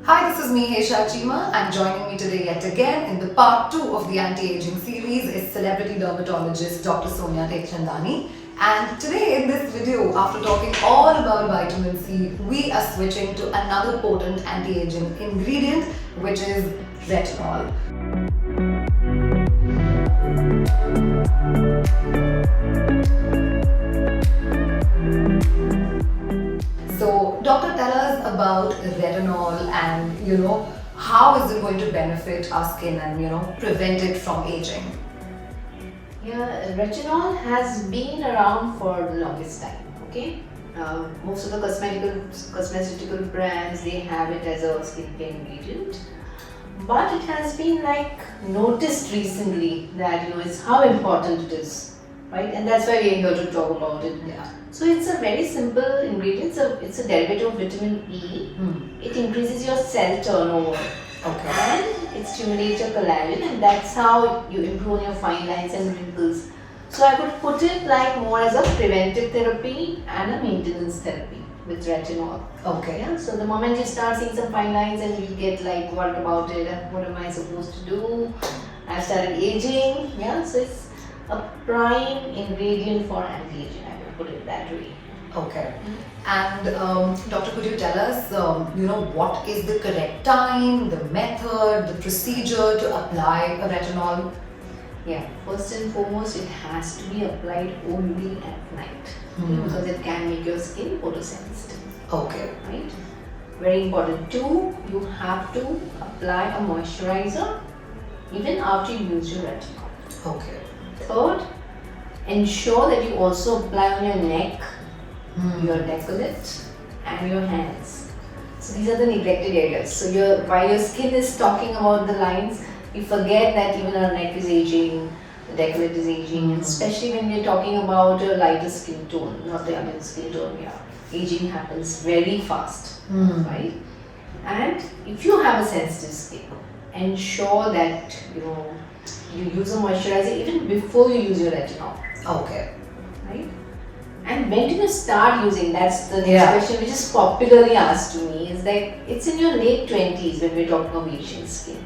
Hi, this is me, Hesha Chima, and joining me today yet again in the part 2 of the anti-aging series is celebrity dermatologist Dr. Sonia Teckchandani. And today in this video, after talking all about vitamin C, we are switching to another potent anti-aging ingredient, which is retinol. So, doctor, tell us about retinol and how is it going to benefit our skin and prevent it from aging? Yeah, retinol has been around for the longest time. Okay, most of the cosmeceutical brands, they have it as a skincare ingredient, but it has been noticed recently that it's how important it is, right? And that's why we're here to talk about it. Yeah. So it's a very simple ingredient. It's a derivative of vitamin E. It increases your cell turnover. Okay. And it stimulates your collagen, and that's how you improve your fine lines and wrinkles. So I could put it more as a preventive therapy and a maintenance therapy with retinol. Okay. Yeah. So the moment you start seeing some fine lines and you get worried about it, what am I supposed to do? I've started aging. Yeah. So it's a prime ingredient for anti-aging. I would put it that way. Okay. And doctor, could you tell us, what is the correct time, the method, the procedure to apply a retinol? Yeah, first and foremost, it has to be applied only at night because it can make your skin photosensitive. Okay. Right? Very important. 2, you have to apply a moisturizer even after you use your retinol. Okay. 3rd, ensure that you also apply on your neck, your decollete, and your hands. So these are the neglected areas. So while your skin is talking about the lines, you forget that even our neck is aging, the decollete is aging, and especially when we're talking about a lighter skin tone, not the young skin tone. Yeah, aging happens very fast, right? And if you have a sensitive skin, ensure that you use a moisturizer even before you use your retinol. Okay. Right? And when do you start using? That's the next question, which is popularly asked to me. Is it's in your late 20s when we're talking of Asian skin.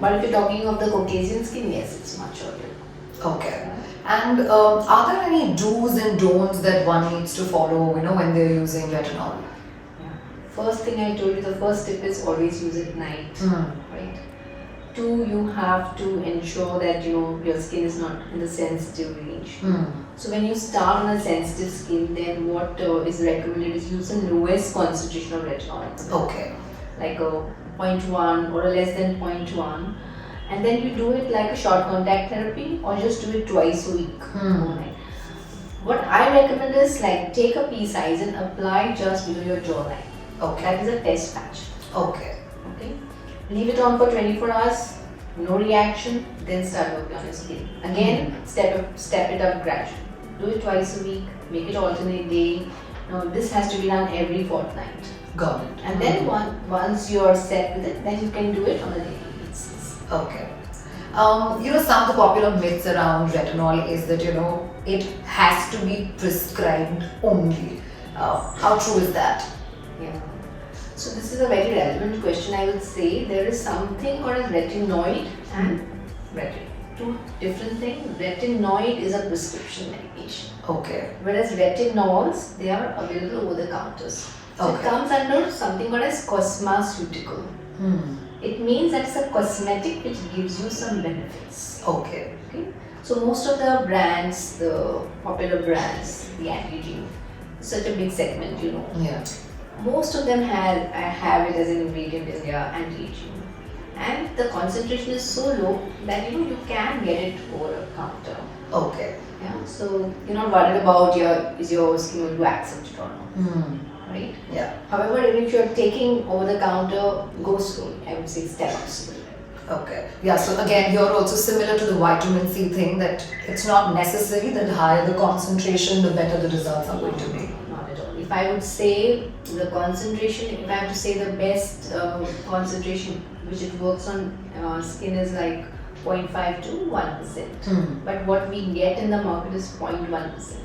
But if you're talking of the Caucasian skin, yes, it's much earlier. Okay. And are there any do's and don'ts that one needs to follow, when they're using retinol? Yeah. First thing I told you, the first tip is always use at night. Right? 2, you have to ensure that your skin is not in the sensitive range. So when you start on a sensitive skin, then what is recommended is use the lowest concentration of retinol. Okay. Like a 0.1 or a less than 0.1, and then you do it like a short contact therapy or just do it twice a week. What I recommend is take a pea size and apply just below your jawline. Okay. That is a test patch. Okay. Okay. Leave it on for 24 hours, no reaction, then start working on your skin. Again, step it up gradually. Do it twice a week, make it alternate day. Now this has to be done every fortnight. Got it. And then once you're set with it, then you can do it on a daily basis. Okay. Some of the popular myths around retinol is that, it has to be prescribed only. How true is that? Yeah. So this is a very relevant question. I would say there is something called as retinoid and retinol. 2 different things. Retinoid is a prescription medication. Okay. Whereas retinols, they are available over the counters. So it comes under something called as cosmeceutical. It means that it's a cosmetic which gives you some benefits. Okay. So most of the brands, the popular brands, the anti-aging, such a big segment, Yeah. most of them have it as an ingredient in their anti-aging, and the concentration is so low that you can get it over a counter. Okay. Yeah. So you're not worried about is your skin going to accept it or not. Right? Yeah. However, if you're taking over the counter, go slowly. I would say step up slowly. Okay. Yeah, so again, here also similar to the vitamin C thing, that it's not necessary that the higher the concentration, the better the results are going to be. Not at all. If I would say the concentration, if I have to say the best concentration which it works on skin is 0.5 to 1%. But what we get in the market is 0.1%.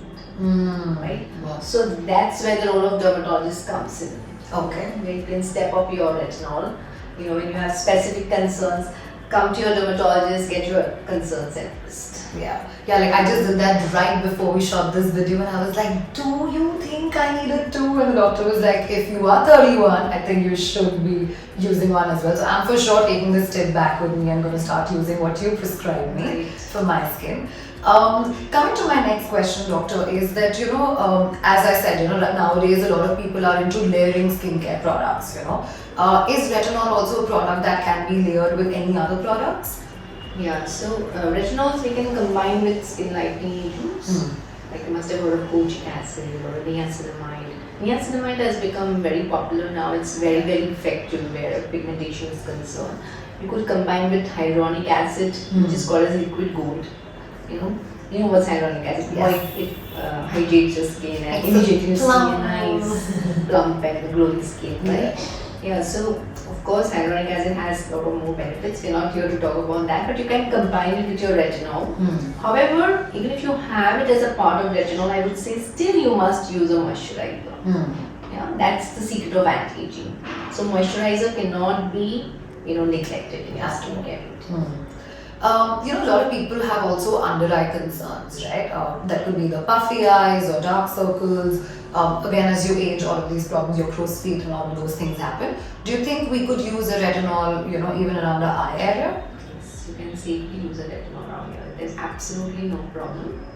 Right? Wow. So that's where the role of dermatologist comes in. Okay. where you can step up your retinol. When you have specific concerns, come to your dermatologist, get your concerns addressed. Yeah, like I just did that right before we shot this video, and I was like, do you think I need it too? And the doctor was like, if you are 31, I think you should be using one as well. So I'm for sure taking this tip back with me. I'm going to start using what you prescribe me Right. for my skin. Coming to my next question, doctor, is that, as I said, nowadays a lot of people are into layering skincare products, Is retinol also a product that can be layered with any other products? Yeah, so retinols we can combine with skin lightening agents. Like you must have heard of kojic acid or niacinamide. Niacinamide has become very popular now. It's very, very effective where pigmentation is concerned. You could combine with hyaluronic acid, which is called as liquid gold. You know what's hyaluronic acid? Yes. It hydrates your skin and It's immediately you see a plump. nice plump and glowing skin, right? Yeah, so of course hyaluronic acid has a lot of more benefits. We're not here to talk about that, but you can combine it with your retinol. However, even if you have it as a part of retinol, I would say still you must use a moisturizer. Yeah, that's the secret of anti-aging. So moisturizer cannot be neglected in your skincare routine. A lot of people have also under eye concerns, right? That could be the puffy eyes or dark circles. Again, as you age, all of these problems, your crow's feet and all of those things happen. Do you think we could use a retinol, even around the eye area? Yes, you can safely use a retinol around here. There's absolutely no problem.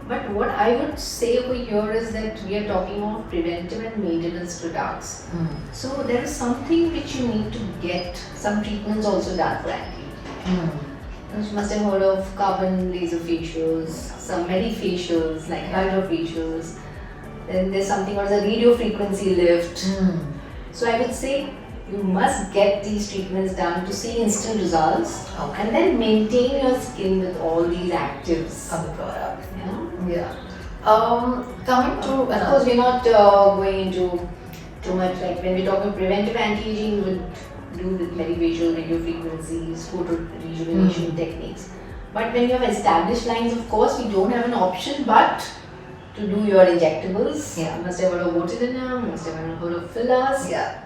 But what I would say over here is that we are talking of preventive and maintenance products. So there is something which you need to get, some treatments also done for anti-aging. You must have heard of carbon laser facials, some medifacials like hydrofacials. Then there's something called a radio frequency lift. So I would say you must get these treatments done to see instant results and then maintain your skin with all these actives. Of the product. Yeah. Coming to Of course, we're not going into too much, like when we're talking preventive anti-aging, we would do with medifacial, radio frequencies, photo rejuvenation techniques. But when you have established lines, of course, we don't have an option but to do your injectables. Yeah. You must have heard of botulinum, you must have heard of fillers. Yeah.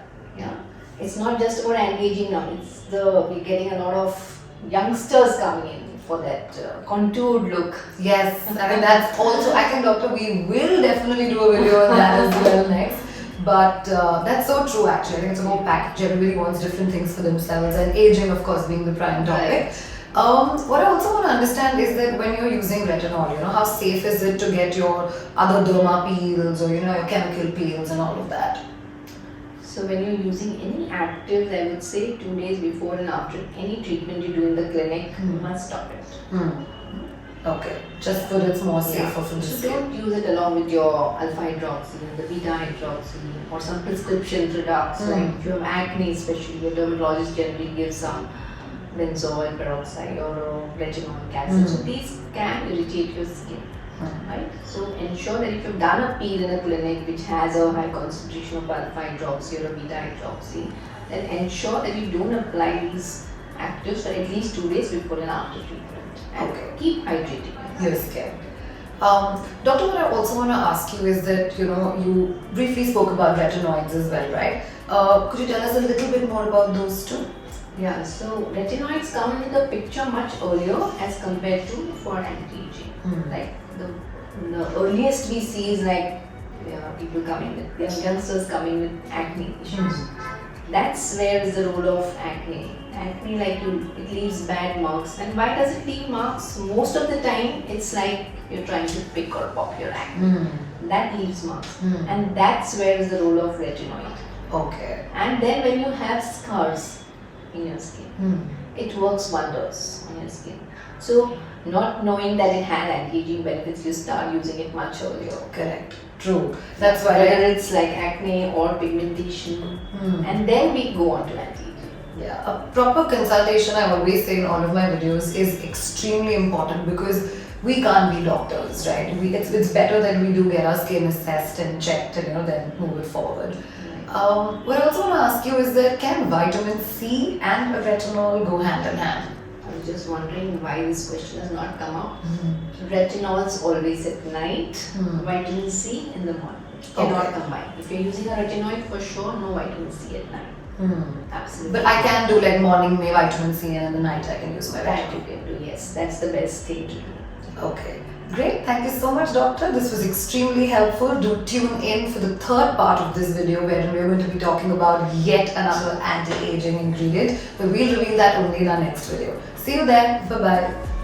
It's not just about anti-aging now, we're getting a lot of youngsters coming in for that contoured look. Yes, I mean that's also, I think doctor, we will definitely do a video on that as well next. But that's so true actually. I think it's a whole package. Everybody wants different things for themselves, and aging of course being the prime topic. What I also want to understand is that when you're using retinol, how safe is it to get your other derma peels or your chemical peels and all of that? So when you're using any actives, I would say 2 days before and after any treatment you do in the clinic, you must stop it. Okay, just so it's more safer for the So skin. don't use it along with your alpha hydroxy, the beta hydroxy, or some prescription products. Like if you have acne, especially, your dermatologist generally gives some benzoyl peroxide or retinoic acid. So these can irritate your skin. Right? So ensure that if you've done a peel in a clinic which has a high concentration of alpha hydroxy or a beta hydroxy, then ensure that you don't apply these actives for at least 2 days before and after treatment. And keep hydrating your skin. Doctor, what I also want to ask you is that you briefly spoke about retinoids as well, right? Could you tell us a little bit more about those two? Yeah, so retinoids come into the picture much earlier as compared to for anti-aging. Like the earliest we see is like people coming with youngsters coming with acne issues. That's where is the role of acne. Acne, it leaves bad marks. And why does it leave marks? Most of the time, it's like you're trying to pick or pop your acne. That leaves marks. And that's where is the role of retinoid. Okay. And then when you have scars in your skin, it works wonders on your skin. So, not knowing that it has anti-aging benefits, you start using it much earlier. Correct. True. That's why. Whether it's like acne or pigmentation, and then we go on to anti-aging. Yeah, a proper consultation, I always say in all of my videos, is extremely important because we can't be doctors, right? It's better that we do get our skin assessed and checked and then move it forward. What I also want to ask you is that can vitamin C and retinol go hand in hand? I was just wondering why this question has not come up. Retinols always at night, vitamin C in the morning. cannot Okay. combine. If you're using a retinoid, for sure, no vitamin C at night. Absolutely. But I can do like morning may vitamin C and in the night I can use my that retinol. you can do, yes. That's the best thing to do. Okay. Great. Thank you so much, doctor. This was extremely helpful. Do tune in for the third part of this video wherein we're going to be talking about yet another anti-aging ingredient. But we'll reveal that only in our next video. See you then. Bye-bye.